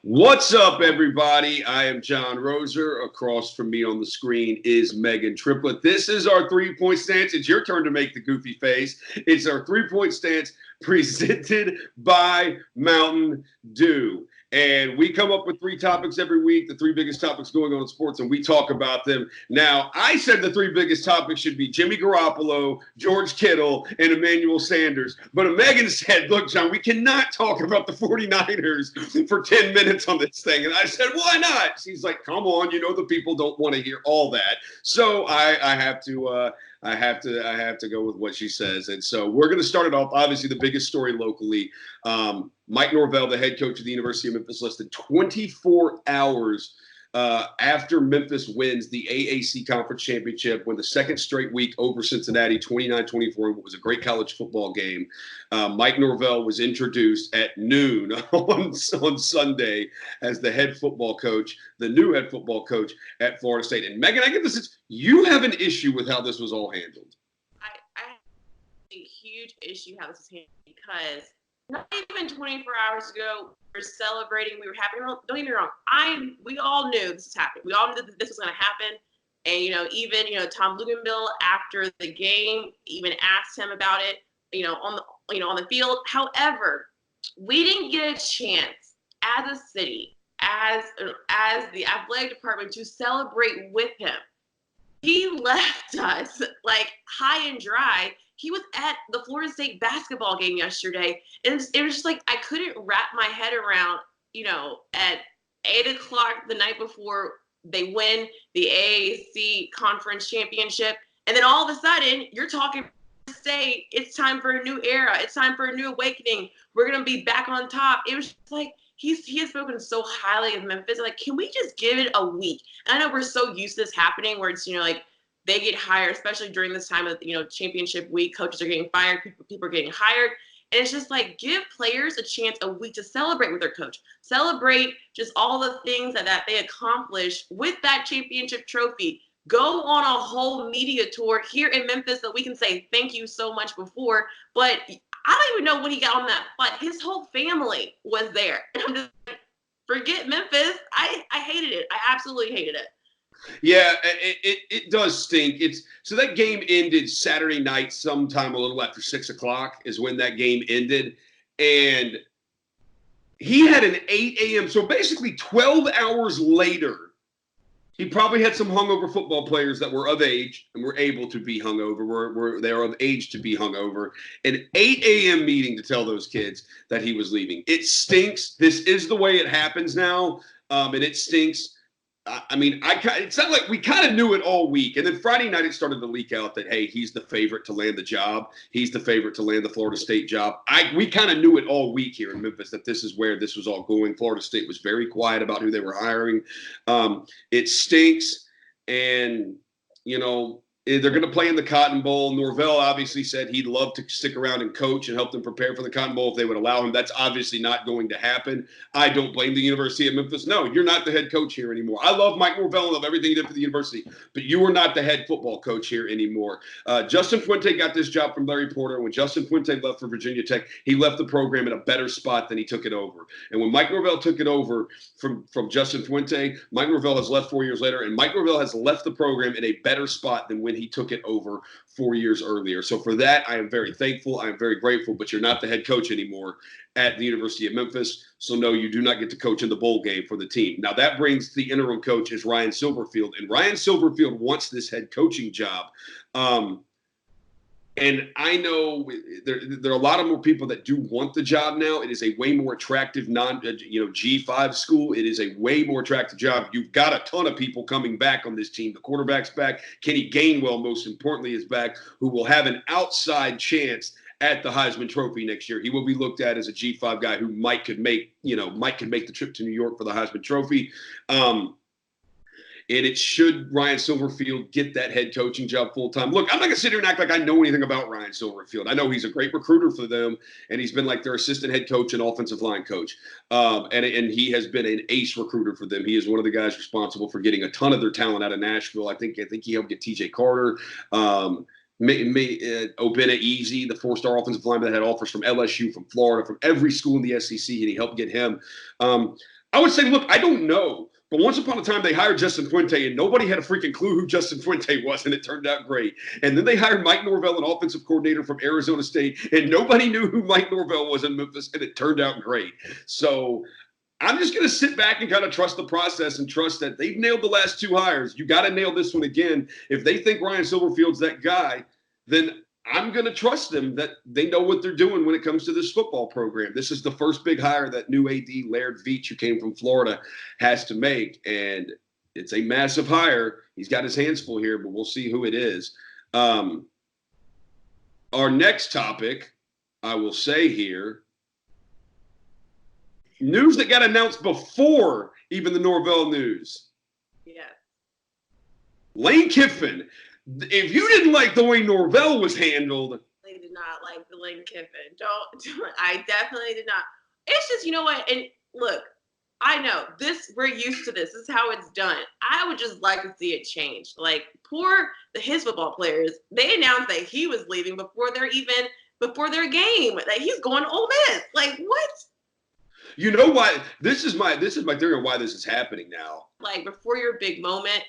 What's up, everybody? I am John Roser. Across from me on the screen is Meghan Triplett. This is our three-point stance. It's your turn to make the goofy face. It's our three-point stance presented by Mountain Dew. And we come up with three topics every week, the three biggest topics going on in sports, and we talk about them. Now, I said the three biggest topics should be Jimmy Garoppolo, George Kittle, and Emmanuel Sanders. But Meghan said, look, John, we cannot talk about the 49ers for 10 minutes on this thing. And I said, why not? She's like, come on, you know the people don't want to hear all that. So I have to go with what she says. And so we're going to start it off, obviously, the biggest story locally. Mike Norvell, the head coach of the University of Memphis, less than 24 hours after Memphis wins the AAC Conference Championship, won the second straight week over Cincinnati, 29-24. It was a great college football game. Mike Norvell was introduced at noon on Sunday as the head football coach, the new head football coach at Florida State. And Meghan, I get this. You have an issue with how this was all handled. I have a huge issue how this is handled because not even 24 hours ago, we were celebrating. We were happy. Don't get me wrong. We all knew this was happening. We all knew that this was going to happen. And, even, Tom Luginbill after the game even asked him about it, on the field. However, we didn't get a chance as a city, as the athletic department to celebrate with him. He left us like high and dry. He was at the Florida State basketball game yesterday. And it was just like I couldn't wrap my head around, at 8 o'clock the night before they win the AAC Conference Championship. And then all of a sudden, you're talking State, it's time for a new era. It's time for a new awakening. We're going to be back on top. It was just like he has spoken so highly of Memphis. Like, can we just give it a week? And I know we're so used to this happening where it's, like, they get hired, especially during this time of, championship week. Coaches are getting fired. People are getting hired. And it's just like, give players a chance a week to celebrate with their coach. Celebrate just all the things that they accomplished with that championship trophy. Go on a whole media tour here in Memphis so we can say thank you so much before. But I don't even know when he got on that flight. His whole family was there. And I'm just like, forget Memphis. I hated it. I absolutely hated it. Yeah, it does stink. So that game ended Saturday night sometime a little after 6 o'clock is when that game ended. And he had an 8 a.m. So basically 12 hours later, he probably had some hungover football players that were of age and were able to be hungover. They were of age to be hungover. An 8 a.m. meeting to tell those kids that he was leaving. It stinks. This is the way it happens now, and it stinks. It's not like we kind of knew it all week. And then Friday night, it started to leak out that, hey, he's the favorite to land the job. He's the favorite to land the Florida State job. We kind of knew it all week here in Memphis that this is where this was all going. Florida State was very quiet about who they were hiring. It stinks. And, they're going to play in the Cotton Bowl. Norvell obviously said he'd love to stick around and coach and help them prepare for the Cotton Bowl if they would allow him. That's obviously not going to happen. I don't blame the University of Memphis. No, you're not the head coach here anymore. I love Mike Norvell and love everything he did for the university, but you are not the head football coach here anymore. Justin Fuente got this job from Larry Porter. When Justin Fuente left for Virginia Tech, he left the program in a better spot than he took it over. And when Mike Norvell took it over from Justin Fuente, Mike Norvell has left 4 years later, and Mike Norvell has left the program in a better spot than when he took it over 4 years earlier. So for that, I am very thankful. I am very grateful, but you're not the head coach anymore at the University of Memphis. So no, you do not get to coach in the bowl game for the team. Now that brings the interim coach is Ryan Silverfield, and Ryan Silverfield wants this head coaching job. And I know there are a lot of more people that do want the job now. It is a way more attractive G5 school. It is a way more attractive job. You've got a ton of people coming back on this team. The quarterback's back. Kenny Gainwell, most importantly, is back, who will have an outside chance at the Heisman Trophy next year. He will be looked at as a G5 guy who could make the trip to New York for the Heisman Trophy. And it should Ryan Silverfield get that head coaching job full time. Look, I'm not going to sit here and act like I know anything about Ryan Silverfield. I know he's a great recruiter for them, and he's been like their assistant head coach and offensive line coach. And he has been an ace recruiter for them. He is one of the guys responsible for getting a ton of their talent out of Nashville. I think he helped get TJ Carter. Obina Easy, the four-star offensive lineman that had offers from LSU, from Florida, from every school in the SEC, and he helped get him. I would say, look, I don't know. But once upon a time, they hired Justin Fuente, and nobody had a freaking clue who Justin Fuente was, and it turned out great. And then they hired Mike Norvell, an offensive coordinator from Arizona State, and nobody knew who Mike Norvell was in Memphis, and it turned out great. So I'm just going to sit back and kind of trust the process and trust that they've nailed the last two hires. You got to nail this one again. If they think Ryan Silverfield's that guy, then I'm going to trust them that they know what they're doing when it comes to this football program. This is the first big hire that new AD Laird Veach, who came from Florida, has to make. And it's a massive hire. He's got his hands full here, but we'll see who it is. Our next topic, I will say here, news that got announced before even the Norvell news. Yeah. Lane Kiffin. If you didn't like the way Norvell was handled. I did not like the Lane Kiffin. I definitely did not. It's just, you know what? And look, I know this, we're used to this. This is how it's done. I would just like to see it change. Like, his football players, they announced that he was leaving before their game. That he's going to Ole Miss. Like, what? You know why? This is my theory on why this is happening now. Like, before your big moment,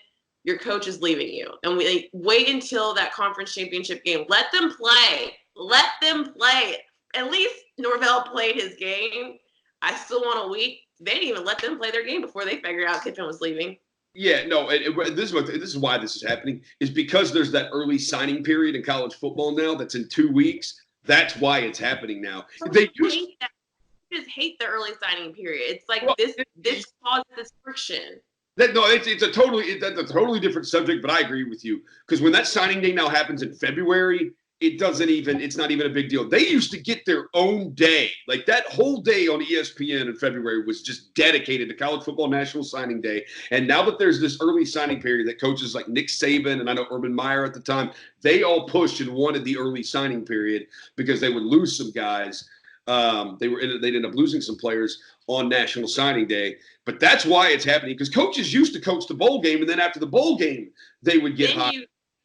your coach is leaving you. And we wait until that conference championship game. Let them play. Let them play. At least Norvell played his game. I still want a week. They didn't even let them play their game before they figured out Kiffin was leaving. Yeah, no, this is why this is happening, is because there's that early signing period in college football now that's in 2 weeks. That's why it's happening now. They just hate the early signing period. It's like this causes this friction. It's a totally different subject, but I agree with you, because when that signing day now happens in February, it's not even a big deal. They used to get their own day. Like, that whole day on ESPN in February was just dedicated to College Football National Signing Day. And now that there's this early signing period that coaches like Nick Saban and I know Urban Meyer at the time, they all pushed and wanted the early signing period because they would lose some guys. They'd end up losing some players on National Signing Day. But that's why it's happening, because coaches used to coach the bowl game, and then after the bowl game, they would get hot.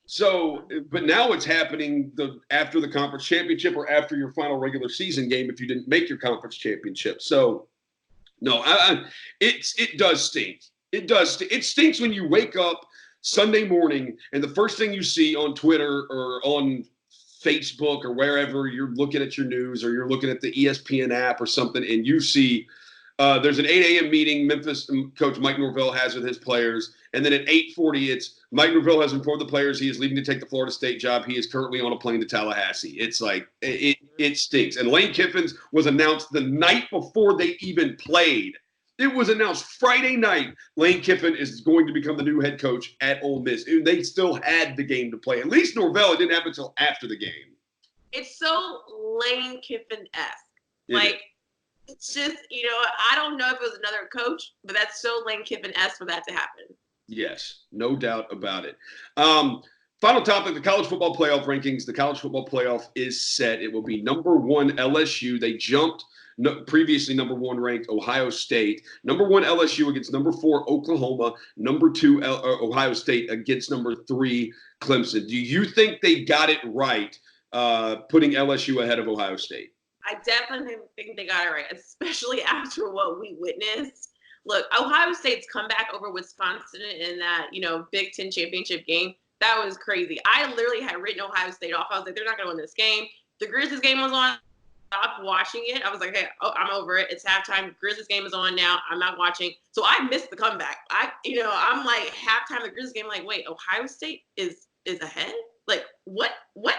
So, but now it's happening after the conference championship or after your final regular season game if you didn't make your conference championship. So, no, it does stink. It does. It stinks when you wake up Sunday morning and the first thing you see on Twitter or on Facebook or wherever you're looking at your news or you're looking at the ESPN app or something, and you see there's an 8 a.m. meeting Memphis coach Mike Norvell has with his players. And then at 8:40, it's Mike Norvell has informed the players he is leaving to take the Florida State job. He is currently on a plane to Tallahassee. It's like, it stinks. And Lane Kiffin's was announced the night before they even played. It was announced Friday night. Lane Kiffin is going to become the new head coach at Ole Miss. And they still had the game to play. At least Norvell, it didn't happen until after the game. It's so Lane Kiffin-esque. It's just, I don't know if it was another coach, but that's so Lane Kiffin-esque for that to happen. Yes, no doubt about it. Final topic, the college football playoff rankings. The college football playoff is set. It will be number 1 LSU. They jumped previously number 1 ranked Ohio State. Number 1 LSU against number 4 Oklahoma. Number 2 Ohio State against number 3 Clemson. Do you think they got it right putting LSU ahead of Ohio State? I definitely think they got it right, especially after what we witnessed. Look, Ohio State's comeback over Wisconsin in that, Big Ten championship game, that was crazy. I literally had written Ohio State off. I was like, they're not going to win this game. The Grizzlies game was on. I stopped watching it. I was like, hey, I'm over it. It's halftime. Grizzlies game is on now. I'm not watching. So I missed the comeback. I'm like, halftime the Grizzlies game, like, wait, Ohio State is ahead? Like, what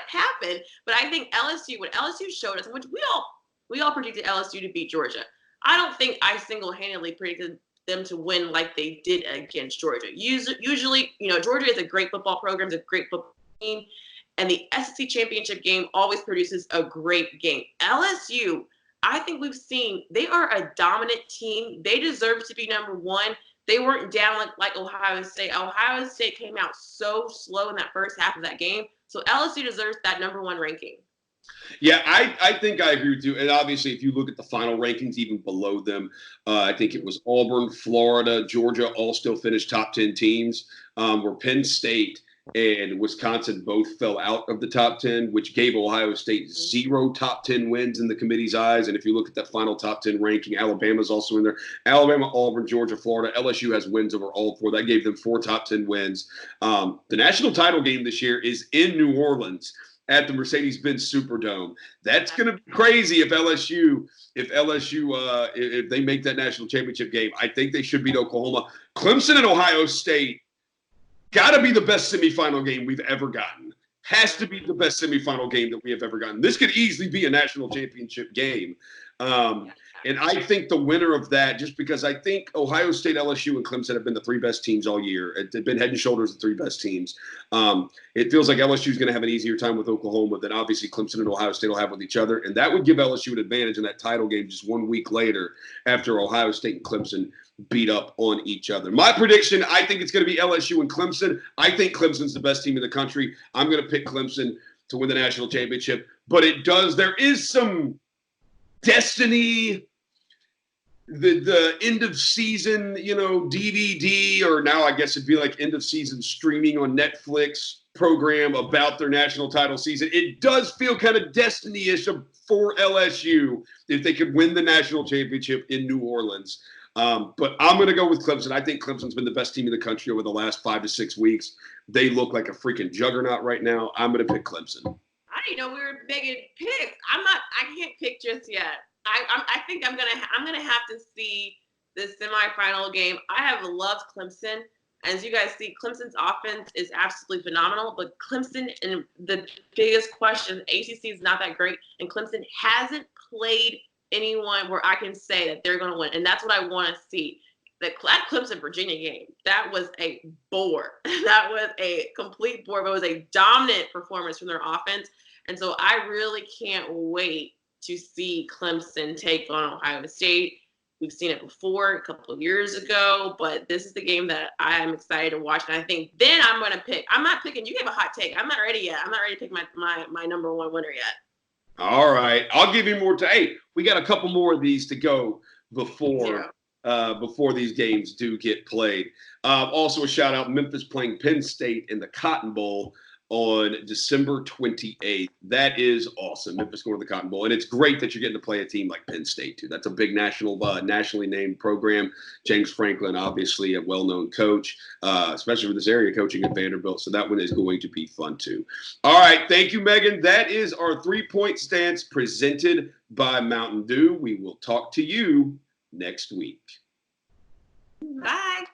happened? But I think what LSU showed us, which we all predicted LSU to beat Georgia. I don't think I single-handedly predicted them to win like they did against Georgia. Usually, Georgia is a great football program, it's a great football team, and the SEC championship game always produces a great game. LSU, I think we've seen, they are a dominant team. They deserve to be number 1. They weren't down like Ohio State. Ohio State came out so slow in that first half of that game. So LSU deserves that number 1 ranking. Yeah, I think I agree with you. And obviously, if you look at the final rankings, even below them, I think it was Auburn, Florida, Georgia, all still finished top 10 teams, where Penn State and Wisconsin both fell out of the top 10, which gave Ohio State 0 top 10 wins in the committee's eyes. And if you look at that final top 10 ranking, Alabama's also in there. Alabama, Auburn, Georgia, Florida. LSU has wins over all 4. That gave them 4 top 10 wins. The national title game this year is in New Orleans at the Mercedes-Benz Superdome. That's going to be crazy if LSU if they make that national championship game. I think they should beat Oklahoma. Clemson and Ohio State got to be the best semifinal game we've ever gotten. Has to be the best semifinal game that we have ever gotten. This could easily be a national championship game. And I think the winner of that, just because I think Ohio State, LSU, and Clemson have been the 3 best teams all year. They've been head and shoulders the 3 best teams. It feels like LSU is going to have an easier time with Oklahoma than obviously Clemson and Ohio State will have with each other. And that would give LSU an advantage in that title game just 1 week later after Ohio State and Clemson beat up on each other. My prediction, I think it's going to be LSU and Clemson. I think Clemson's the best team in the country. I'm going to pick Clemson to win the national championship. But there is some destiny, the end of season, DVD, or now I guess it'd be like end of season streaming on Netflix program about their national title season. It does feel kind of destiny-ish for LSU if they could win the national championship in New Orleans. But I'm going to go with Clemson. I think Clemson's been the best team in the country over the last 5 to 6 weeks. They look like a freaking juggernaut right now. I'm going to pick Clemson. I didn't know we were making picks. I can't pick just yet. I think I'm gonna have to see the semifinal game. I have loved Clemson. As you guys see, Clemson's offense is absolutely phenomenal, but Clemson, and the biggest question, ACC is not that great, and Clemson hasn't played anyone where I can say that they're going to win, and that's what I want to see. That Clemson-Virginia game, that was a bore. That was a complete bore, but it was a dominant performance from their offense, and so I really can't wait to see Clemson take on Ohio State. We've seen it before a couple of years ago, but this is the game that I am excited to watch. And I think then I'm going to pick. I'm not picking. You gave a hot take. I'm not ready yet. I'm not ready to pick my number 1 winner yet. All right. I'll give you more time. Hey, we got a couple more of these to go before these games do get played. Also a shout out, Memphis playing Penn State in the Cotton Bowl on December 28th. That is awesome. Memphis going to the Cotton Bowl. And it's great that you're getting to play a team like Penn State, too. That's a big nationally named program. James Franklin, obviously a well-known coach, especially for this area coaching at Vanderbilt. So that one is going to be fun, too. All right. Thank you, Megan. That is our 3-point stance presented by Mountain Dew. We will talk to you next week. Bye.